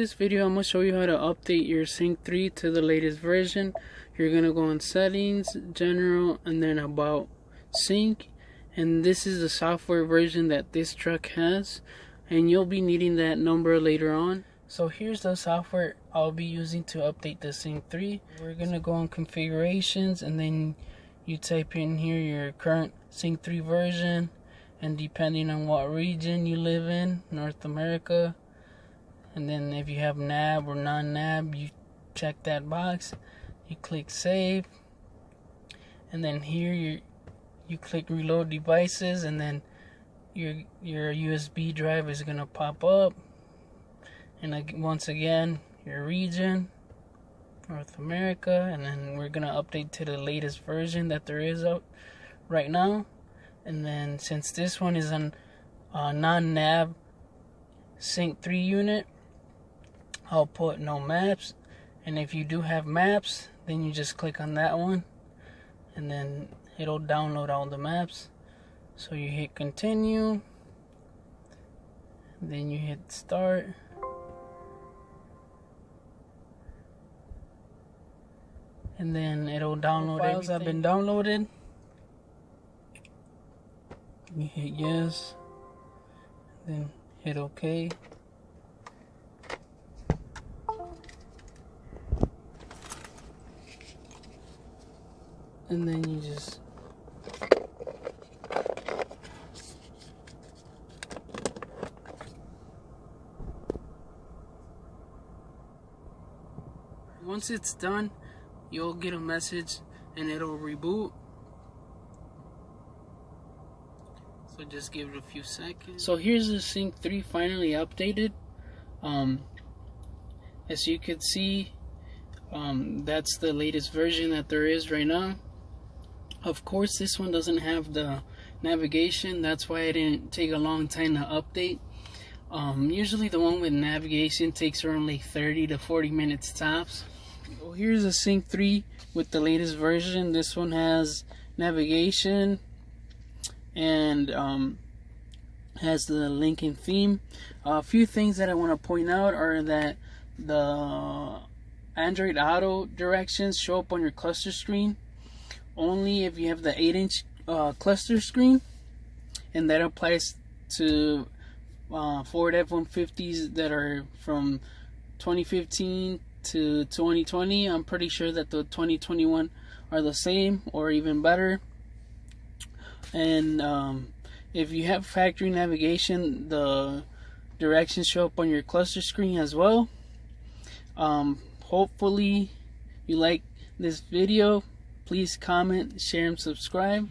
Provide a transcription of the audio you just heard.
this video, I'm going to show you how to update your Sync 3 to the latest version. You're going to go in Settings, General, and then About Sync. And this is the software version that this truck has. And you'll be needing that number later on. So here's the software I'll be using to update the Sync 3. We're going to go on Configurations, and then you type in here your current Sync 3 version. And depending on what region you live in, North America, and then if you have NAB or non-NAB, you check that box, you click save, and then here you click reload devices, and then your USB drive is gonna pop up, and once again your region, North America, and then we're gonna update to the latest version that there is out right now. And then since this one is on non-NAB Sync 3 unit, I'll put no maps. And if you do have maps, then you just click on that one, and then it'll download all the maps. So you hit continue, then you hit start, and then it'll download files that have been downloaded. You hit yes, then hit OK. And then you just once it's done, you'll get a message and it'll reboot. So just give it a few seconds. So here's the Sync 3 finally updated. As you can see, that's the latest version that there is right now. Of course, this one doesn't have the navigation. That's why it didn't take a long time to update. Usually the one with navigation takes around like 30 to 40 minutes tops. Well, here's a Sync 3 with the latest version. This one has navigation and has the Lincoln theme. A few things that I want to point out are that the Android Auto directions show up on your cluster screen only if you have the 8-inch cluster screen, and that applies to Ford F-150s that are from 2015 to 2020. I'm pretty sure that the 2021 are the same or even better. And if you have factory navigation, the directions show up on your cluster screen as well. Hopefully you like this video. Please comment, share, and subscribe.